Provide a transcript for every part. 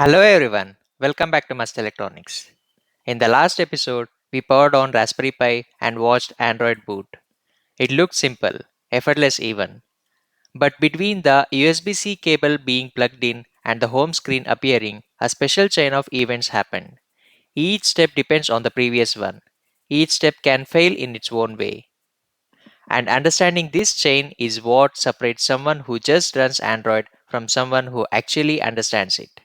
Hello everyone, welcome back to Must Electronics. In the last episode, we powered on Raspberry Pi and watched Android boot. It looked simple, effortless even. But between the USB-C cable being plugged in and the home screen appearing, a special chain of events happened. Each step depends on the previous one. Each step can fail in its own way. And understanding this chain is what separates someone who just runs Android from someone who actually understands it.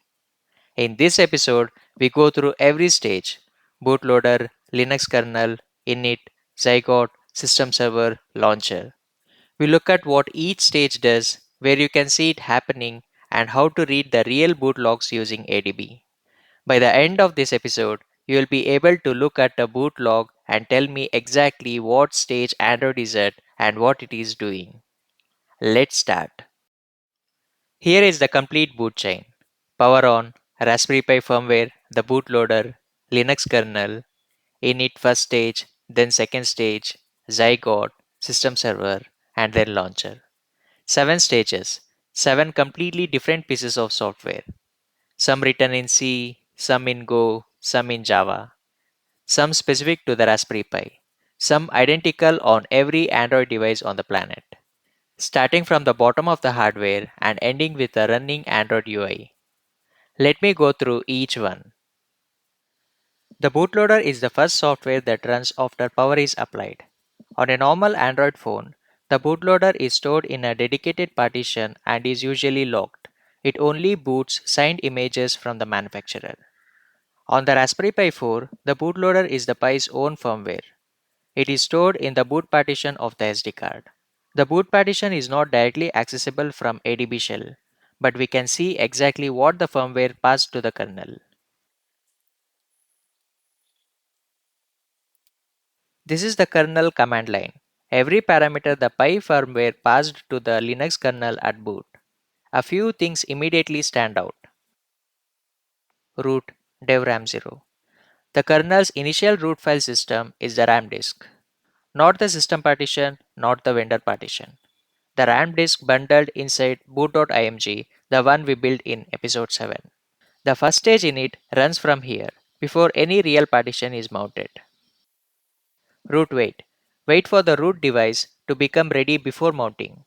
In this episode, we go through every stage: bootloader, Linux kernel, init, Zygote, SystemServer, Launcher. We look at what each stage does, where you can see it happening, and how to read the real boot logs using ADB. By the end of this episode, you will be able to look at the boot log and tell me exactly what stage Android is at and what it is doing. Let's start. Here is the complete boot chain. Power on, Raspberry Pi firmware, the bootloader, Linux kernel, init first stage, then second stage, Zygote, system server, and then launcher. 7 stages, 7 completely different pieces of software. Some written in C, some in Go, some in Java, some specific to the Raspberry Pi, some identical on every Android device on the planet. Starting from the bottom of the hardware and ending with a running Android UI. Let me go through each one. The bootloader is the first software that runs after power is applied. On a normal Android phone, the bootloader is stored in a dedicated partition and is usually locked. It only boots signed images from the manufacturer. On the Raspberry Pi 4, the bootloader is the Pi's own firmware. It is stored in the boot partition of the SD card. The boot partition is not directly accessible from ADB shell, but we can see exactly what the firmware passed to the kernel. This is the kernel command line. Every parameter the Pi firmware passed to the Linux kernel at boot. A few things immediately stand out. Root dev RAM 0. The kernel's initial root file system is the RAM disk, not the system partition, not the vendor partition. The RAM disk bundled inside boot.img, the one we built in episode 7. The first stage in it runs from here before any real partition is mounted. Root wait. Wait for the root device to become ready before mounting.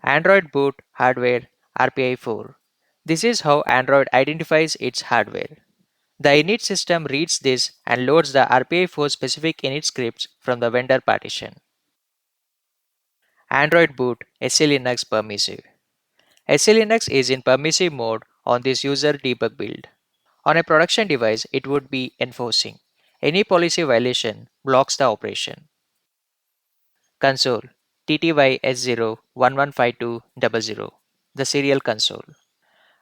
Android boot hardware RPI 4. This is how Android identifies its hardware. The init system reads this and loads the RPI 4 specific init scripts from the vendor partition. Android boot SE-Linux permissive. SE-Linux is in permissive mode on this user debug build. On a production device, it would be enforcing. Any policy violation blocks the operation. Console TTY S0115200, the serial console.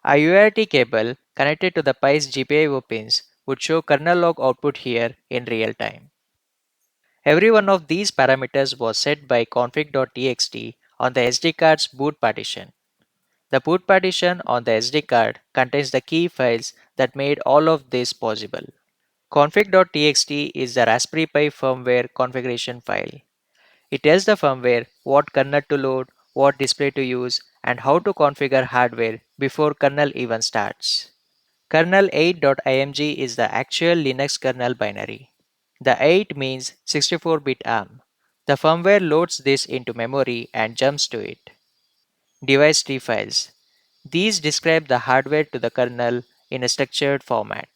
A UART cable connected to the Pi's GPIO pins would show kernel log output here in real time. Every one of these parameters was set by config.txt on the SD card's boot partition. The boot partition on the SD card contains the key files that made all of this possible. Config.txt is the Raspberry Pi firmware configuration file. It tells the firmware what kernel to load, what display to use, and how to configure hardware before kernel even starts. Kernel 8.img is the actual Linux kernel binary. The 8 means 64-bit ARM. The firmware loads this into memory and jumps to it. Device tree files. These describe the hardware to the kernel in a structured format.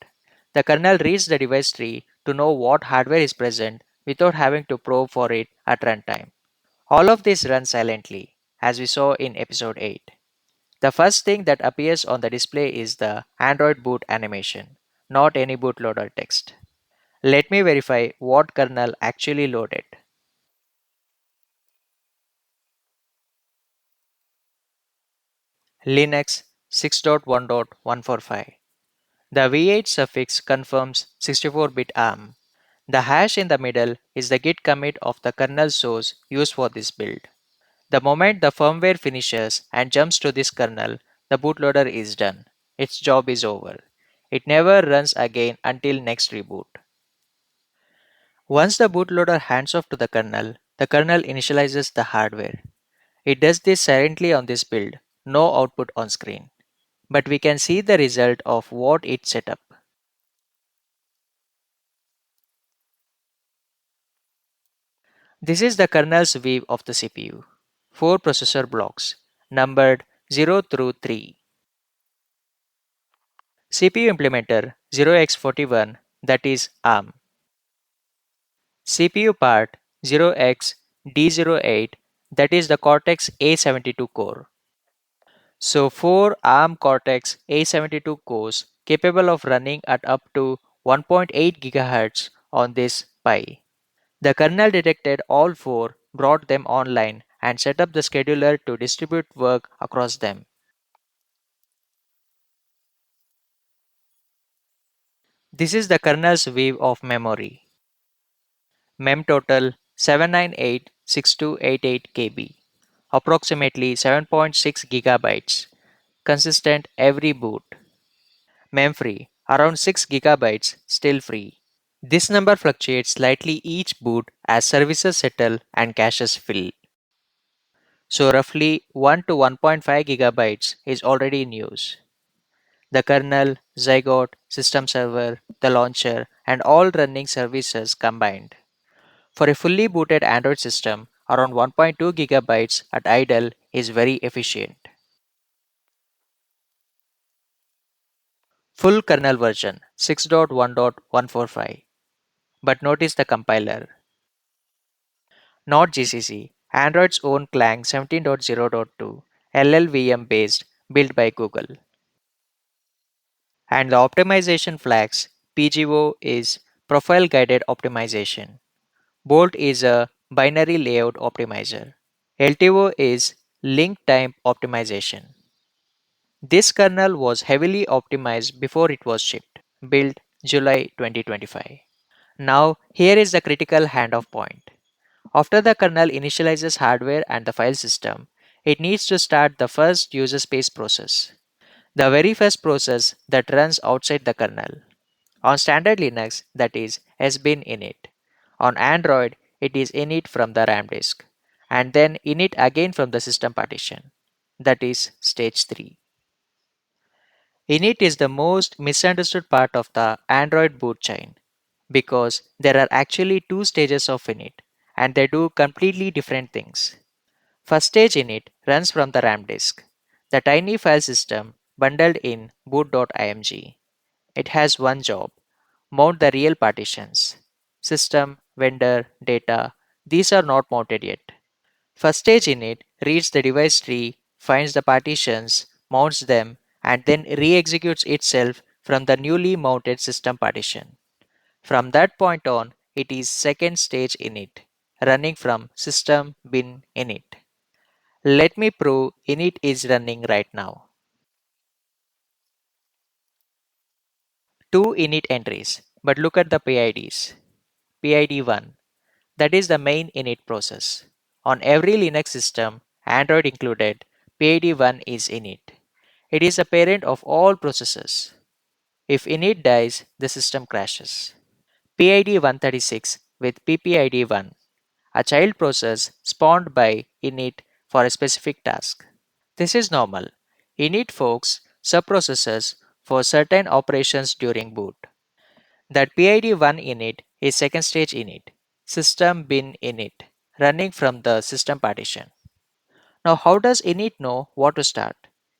The kernel reads the device tree to know what hardware is present without having to probe for it at runtime. All of this runs silently, as we saw in episode 8. The first thing that appears on the display is the Android boot animation, not any bootloader text. Let me verify what kernel actually loaded. Linux 6.1.145. The V8 suffix confirms 64-bit ARM. The hash in the middle is the git commit of the kernel source used for this build. The moment the firmware finishes and jumps to this kernel, the bootloader is done. Its job is over. It never runs again until next reboot. Once the bootloader hands off to the kernel initializes the hardware. It does this silently on this build, no output on screen. but we can see the result of what it set up. This is the kernel's view of the CPU. 4 processor blocks, numbered 0 through 3. CPU implementer 0x41, that is ARM. CPU part 0xD08, that is the Cortex A72 core. So 4 ARM Cortex A72 cores capable of running at up to 1.8 GHz on this Pi. The kernel detected all 4, brought them online, and set up the scheduler to distribute work across them. This is the kernel's view of memory. Mem total 7986288 KB, approximately 7.6 gigabytes, consistent every boot. Mem free, around 6 gigabytes, still free. This number fluctuates slightly each boot as services settle and caches fill. So roughly 1 to 1.5 gigabytes is already in use. The kernel, Zygote, SystemServer, the launcher, and all running services combined. For a fully booted Android system, around 1.2 gigabytes at idle is very efficient. Full kernel version 6.1.145. But notice the compiler. Not GCC, Android's own Clang 17.0.2, LLVM based, built by Google. And the optimization flags PGO is profile guided optimization. Bolt is a binary layout optimizer. LTO is link time optimization. This kernel was heavily optimized before it was shipped, built July 2025. Now, here is the critical handoff point. After the kernel initializes hardware and the file system, it needs to start the first user space process, the very first process that runs outside the kernel. On standard Linux, that is sbin init. On Android, it is init from the RAM disk, and then init again from the system partition, that is stage 3. Init is the most misunderstood part of the Android boot chain because there are actually two stages of init and they do completely different things. First stage init runs from the RAM disk, the tiny file system bundled in boot.img. It has one job: mount the real partitions. System, vendor, data, these are not mounted yet. First stage init reads the device tree, finds the partitions, mounts them, and then re executes itself from the newly mounted system partition. From that point on, it is second stage init, running from system bin init. Let me prove init is running right now. Two init entries, but look at the PIDs. PID 1, that is the main init process. On every Linux system, Android included, PID 1 is init. It is the parent of all processes. If init dies, the system crashes. PID 136 with PPID 1, a child process spawned by init for a specific task. This is normal. Init forks subprocessors for certain operations during boot. That PID1 init is second stage init, system bin init, running from the system partition. Now, how does init know what to start?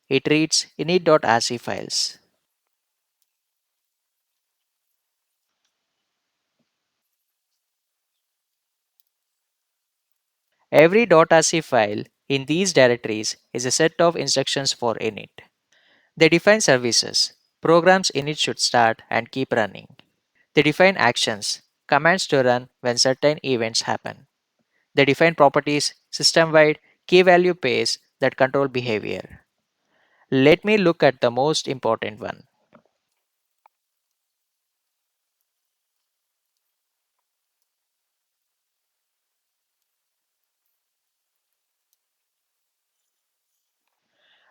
It reads init.rc files. Every .rc file in these directories is a set of instructions for init. They define services, programs init should start and keep running. They define actions, commands to run when certain events happen. They define properties, system-wide key value pairs that control behavior. Let me look at the most important one.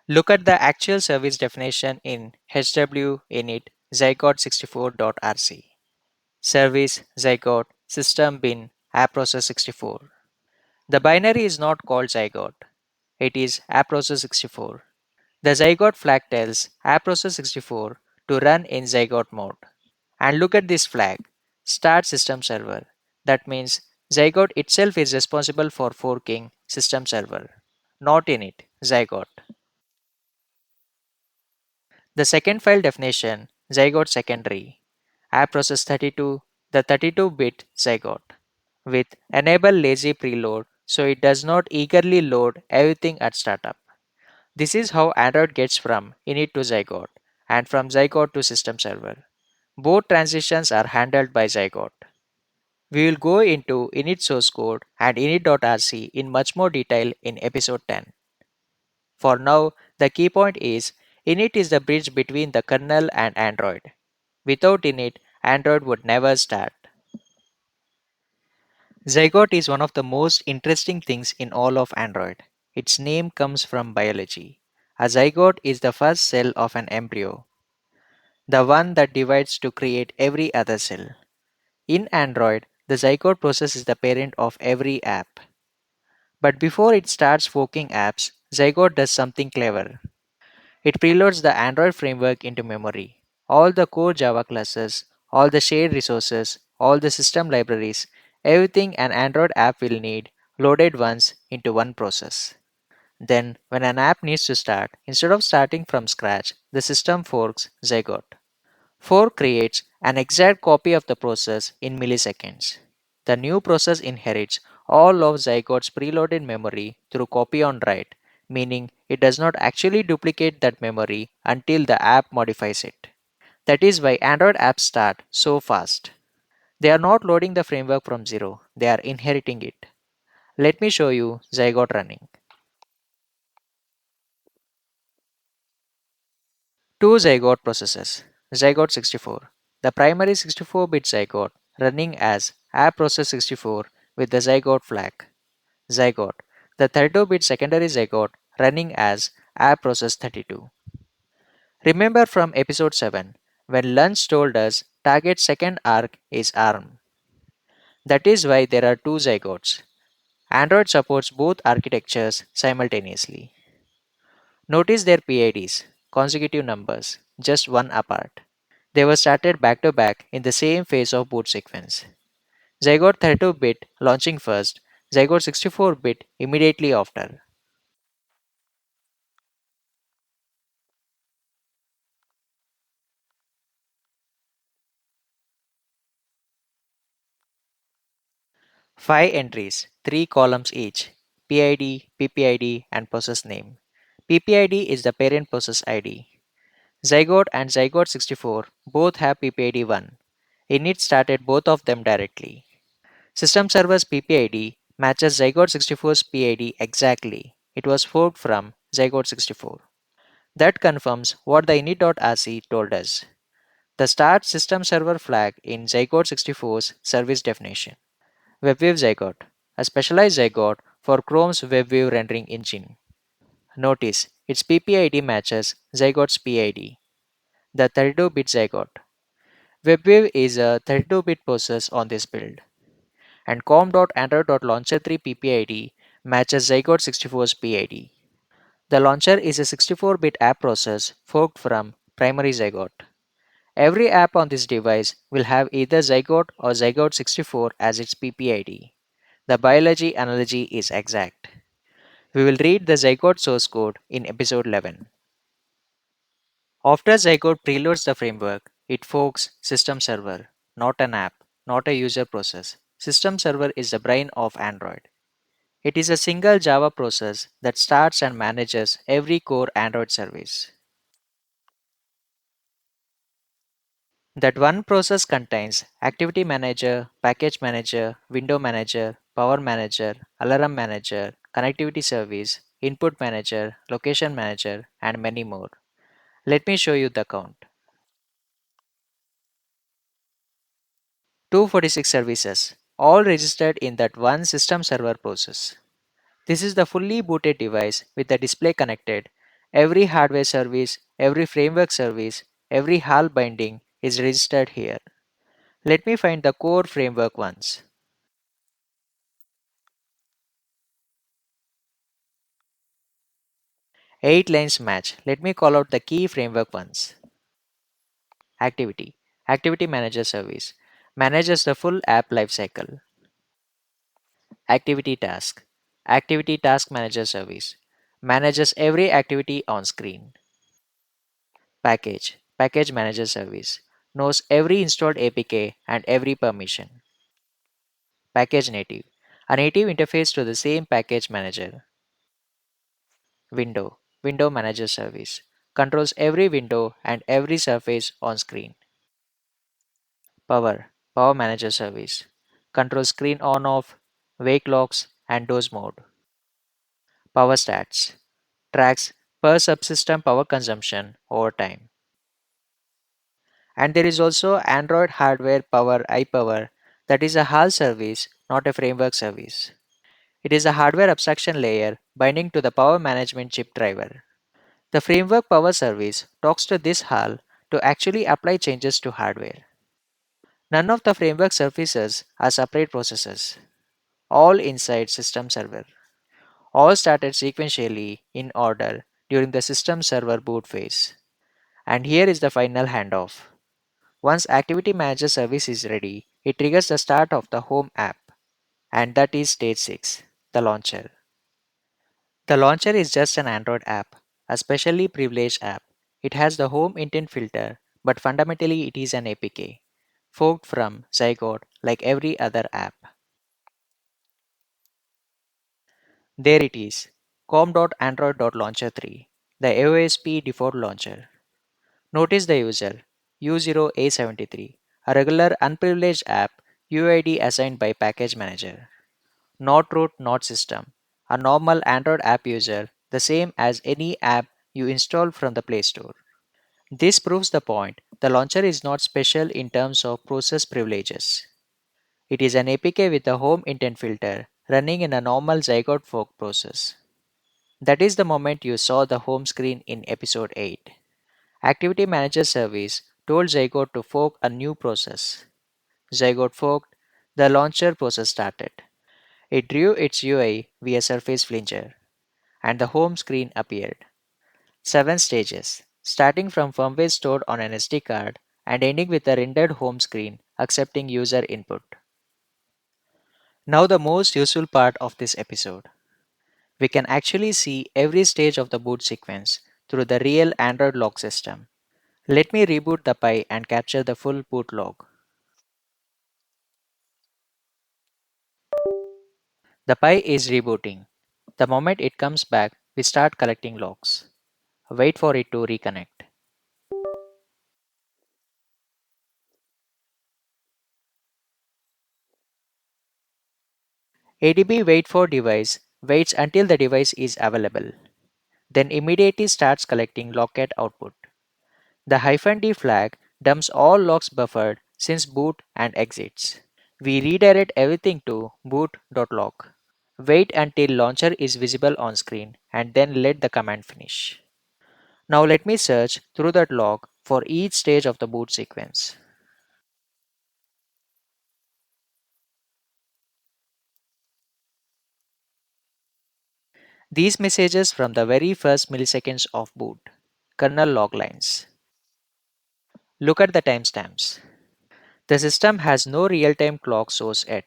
Look at the actual service definition in HW init Zygote 64.rc. Service Zygote system bin app process 64. The binary is not called Zygote. It is app process 64. The Zygote flag tells AppProcess64 to run in Zygote mode. And look at this flag, Start System Server. That means Zygote itself is responsible for forking System Server, not init Zygote. The second file definition, Zygote secondary, AppProcess32, the 32-bit Zygote, with enable lazy preload so it does not eagerly load everything at startup. This is how Android gets from init to Zygote and from Zygote to System Server. Both transitions are handled by Zygote. We will go into init source code and init.rc in much more detail in episode 10. For now, the key point is init is the bridge between the kernel and Android. Without init, Android would never start. Zygote is one of the most interesting things in all of Android. Its name comes from biology. A zygote is the first cell of an embryo, the one that divides to create every other cell. In Android, the zygote process is the parent of every app. But before it starts forking apps, Zygote does something clever. It preloads the Android framework into memory. All the core Java classes, all the shared resources, all the system libraries, everything an Android app will need loaded once into one process. Then, when an app needs to start, instead of starting from scratch, the system forks Zygote. Fork creates an exact copy of the process in milliseconds. The new process inherits all of Zygote's preloaded memory through copy on write, meaning it does not actually duplicate that memory until the app modifies it. That is why Android apps start so fast. They are not loading the framework from zero, they are inheriting it. Let me show you Zygote running. Two Zygote processes. Zygote 64. The primary 64-bit Zygote running as AppProcess64 with the Zygote flag. Zygote. The 32-bit secondary Zygote running as AppProcess32. Remember from episode 7 when Lunch told us target second arc is ARM. That is why there are two Zygotes. Android supports both architectures simultaneously. Notice their PIDs, consecutive numbers, just one apart. They were started back to back in the same phase of boot sequence. Zygote 32-bit launching first, Zygote 64-bit immediately after. 5 entries, 3 columns each, PID, PPID, and process name. PPID is the parent process ID. Zygote and Zygote 64 both have PPID 1. Init started both of them directly. System server's PPID matches Zygote 64's PID exactly. It was forked from Zygote 64. That confirms what the init.rc told us. The start system server flag in Zygote 64's service definition. WebView Zygote, a specialized Zygote for Chrome's WebView rendering engine. Notice its PPID matches Zygote's PID, the 32-bit Zygote. WebView is a 32-bit process on this build, and com.android.launcher3 PPID matches Zygote 64's PID. The launcher is a 64-bit app process forked from primary Zygote. Every app on this device will have either Zygote or Zygote 64 as its PPID. The biology analogy is exact. We will read the Zygote source code in episode 11. After Zygote preloads the framework, it forks System Server, not an app, not a user process. System Server is the brain of Android. It is a single Java process that starts and manages every core Android service. That one process contains Activity Manager, Package Manager, Window Manager, Power Manager, Alarm Manager, Connectivity Service, Input Manager, Location Manager, and many more. Let me show you the count. 246 services, all registered in that one system server process. This is the fully booted device with the display connected. Every hardware service, every framework service, every HAL binding is registered here. Let me find the core framework ones. 8 lines match. Let me call out the key framework ones. Activity. Activity Manager Service. Manages the full app lifecycle. Activity Task. Activity Task Manager Service. Manages every activity on screen. Package. Package Manager Service. Knows every installed APK and every permission. Package Native. A native interface to the same package manager. Window. Window Manager Service. Controls every window and every surface on screen. Power. Power Manager Service. Controls screen on off, wake locks, and doze mode. Power Stats. Tracks per subsystem power consumption over time. And there is also Android Hardware Power iPower, that is a HAL service, not a framework service. It is a hardware abstraction layer binding to the power management chip driver. The framework power service talks to this HAL to actually apply changes to hardware. None of the framework services are separate processes, all inside system server. All started sequentially in order during the system server boot phase. And here is the final handoff. Once Activity Manager service is ready, it triggers the start of the home app, and that is stage 6, the launcher. The launcher is just an Android app, a specially privileged app. It has the home intent filter, but fundamentally it is an APK, forked from Zygote like every other app. There it is, com.android.launcher 3, the AOSP default launcher. Notice the user, U0A73, a regular unprivileged app, UID assigned by package manager. Not root, not system. A normal Android app user, the same as any app you install from the Play Store. This proves the point. The launcher is not special in terms of process privileges. It is an APK with a home intent filter running in a normal Zygote fork process. That is the moment you saw the home screen in episode 8. Activity Manager Service told Zygote to fork a new process. Zygote forked, the launcher process started. It drew its UI via Surface Flinger, and the home screen appeared. 7 stages, starting from firmware stored on an SD card and ending with a rendered home screen accepting user input. Now, the most useful part of this episode. We can actually see every stage of the boot sequence through the real Android log system. Let me reboot the Pi and capture the full boot log. The Pi is rebooting. The moment it comes back, we start collecting logs. Wait for it to reconnect. ADB wait for device waits until the device is available, then immediately starts collecting logcat output. The "-d flag dumps all logs buffered since boot and exits. We redirect everything to boot.log. Wait until launcher is visible on screen and then let the command finish. Now let me search through that log for each stage of the boot sequence. These messages from the very first milliseconds of boot. Kernel log lines. Look at the timestamps. The system has no real-time clock source yet,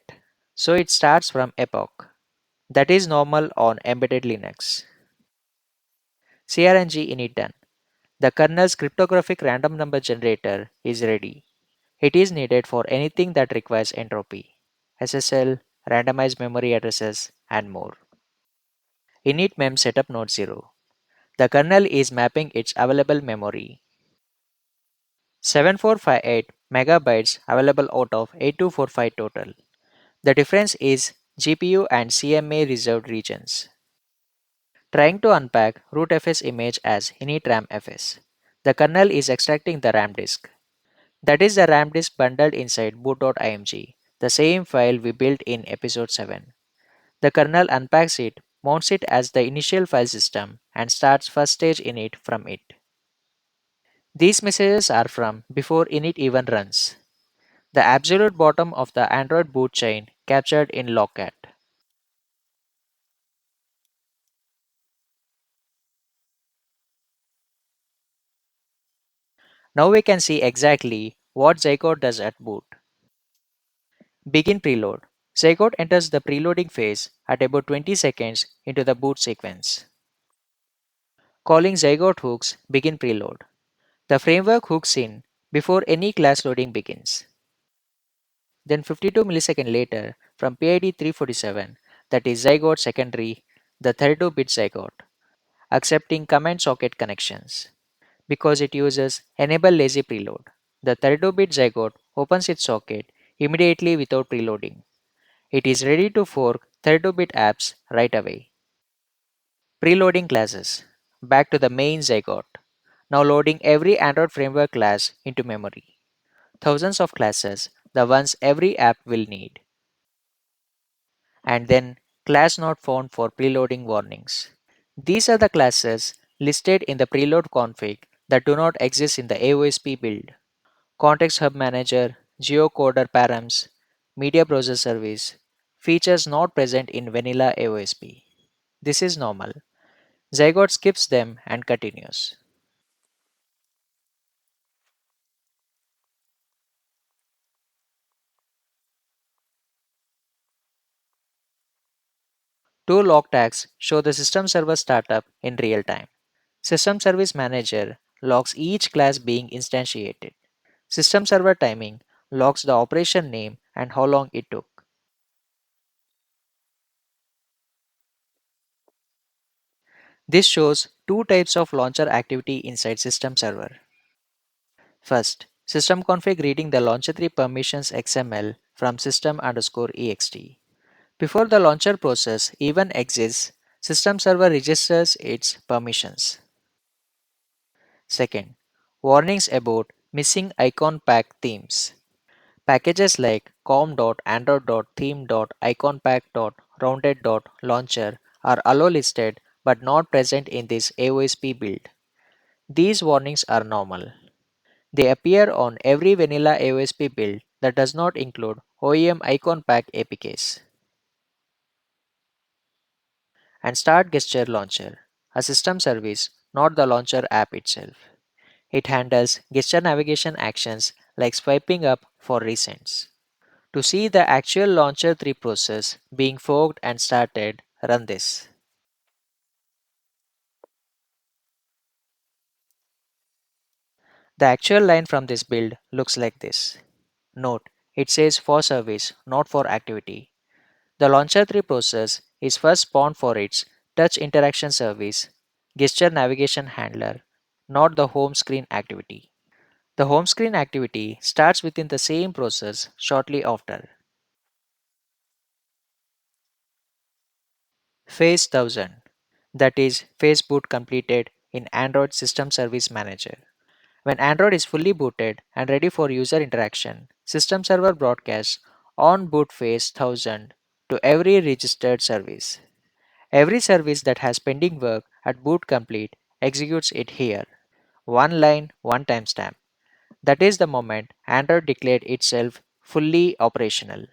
so it starts from epoch. That is normal on embedded Linux. CRNG init done. The kernel's cryptographic random number generator is ready. It is needed for anything that requires entropy, SSL, randomized memory addresses, and more. Init mem setup node 0. The kernel is mapping its available memory. 7458 megabytes available out of 8245 total. The difference is GPU and CMA reserved regions. Trying to unpack rootfs image as initramfs. The kernel is extracting the RAM disk. That is the RAM disk bundled inside boot.img, the same file we built in episode 7. The kernel unpacks it, mounts it as the initial file system, and starts first stage init from it. These messages are from before init even runs. The absolute bottom of the Android boot chain captured in logcat. Now we can see exactly what Zygote does at boot. Begin preload. Zygote enters the preloading phase at about 20 seconds into the boot sequence. Calling Zygote hooks begin preload. The framework hooks in before any class loading begins. Then 52 milliseconds later, from PID 347, that is Zygote secondary, the 32-bit Zygote, accepting command socket connections. Because it uses enable lazy preload, the 32-bit Zygote opens its socket immediately without preloading. It is ready to fork 32-bit apps right away. Preloading classes. Back to the main Zygote. Now loading every Android framework class into memory. Thousands of classes, the ones every app will need. And then class not found for preloading warnings. These are the classes listed in the preload config that do not exist in the AOSP build. Context Hub Manager, Geocoder params, Media Browser Service, features not present in vanilla AOSP. This is normal. Zygote skips them and continues. Two log tags show the system server startup in real time. System Service Manager logs each class being instantiated. System Server Timing logs the operation name and how long it took. This shows two types of launcher activity inside System Server. First, system config reading the launcher 3 permissions XML from system_ext. Before the launcher process even exists, System Server registers its permissions. Second, warnings about missing icon pack themes. Packages like com.android.theme.iconpack.rounded.launcher are allow listed but not present in this AOSP build. These warnings are normal. They appear on every vanilla AOSP build that does not include OEM icon pack APKs. And Start Gesture Launcher, a system service, not the launcher app itself. It handles gesture navigation actions like swiping up for recents. To see the actual Launcher 3 process being forked and started, run this. The actual line from this build looks like this. Note, it says for service, not for activity. The Launcher 3 process is first spawned for its touch interaction service, gesture navigation handler, not the home screen activity. The home screen activity starts within the same process shortly after. Phase 1000, that is phase boot completed in Android System Service Manager. When Android is fully booted and ready for user interaction, System Server broadcasts on boot phase 1000 to every registered service. Every service that has pending work at boot complete executes it here. One line, one timestamp. That is the moment Android declared itself fully operational.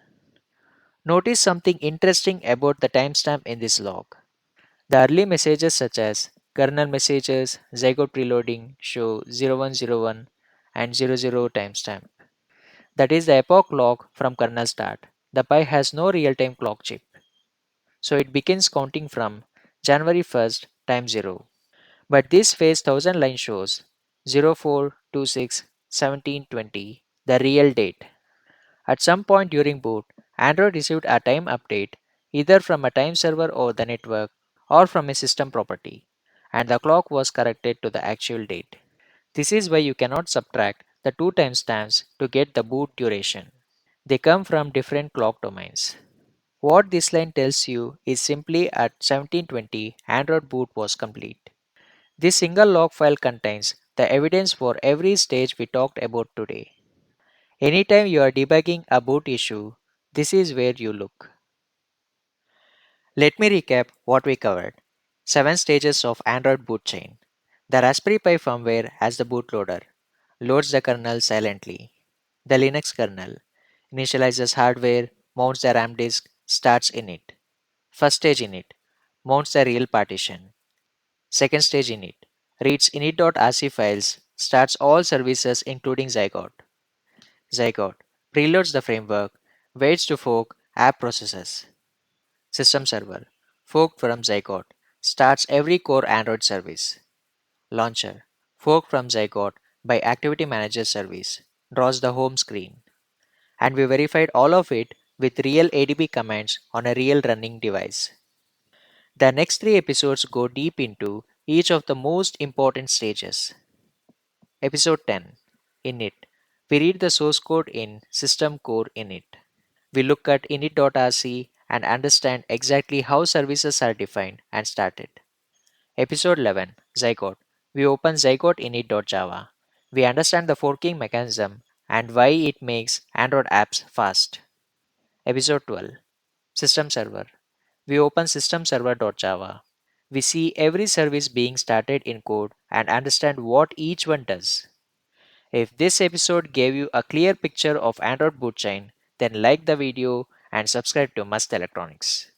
Notice something interesting about the timestamp in this log. The early messages such as kernel messages, Zygote preloading show 0101 and 00 timestamp. That is the epoch log from kernel start. The Pi has no real-time clock chip, so it begins counting from January 1st time 0. But this phase 1000 line shows 04261720, the real date. At some point during boot, Android received a time update either from a time server over the network or from a system property, and the clock was corrected to the actual date. This is why you cannot subtract the two timestamps to get the boot duration. They come from different clock domains. What this line tells you is simply at 1720 Android boot was complete. This single log file contains the evidence for every stage we talked about today. Anytime you are debugging a boot issue, this is where you look. Let me recap what we covered. 7 stages of Android boot chain. The Raspberry Pi firmware as the bootloader loads the kernel silently. The Linux kernel initializes hardware, mounts the RAM disk, starts init. First stage init mounts the real partition. Second stage init reads init.rc files starts all services including Zygote. Zygote preloads the framework, waits to fork app processes. System server, forked from Zygote, starts every core Android service. Launcher, forked from Zygote by Activity Manager service, draws the home screen. And we verified all of it with real ADB commands on a real running device. The next three episodes go deep into each of the most important stages. Episode 10 Init. We read the source code in System Core Init. We look at init.rc and understand exactly how services are defined and started. Episode 11 Zygote. We open Zygote init.java. We understand the forking mechanism and why it makes Android apps fast. Episode 12 System Server. We open systemserver.java. We see every service being started in code and understand what each one does. If this episode gave you a clear picture of Android boot chain, then like the video and subscribe to Must Electronics.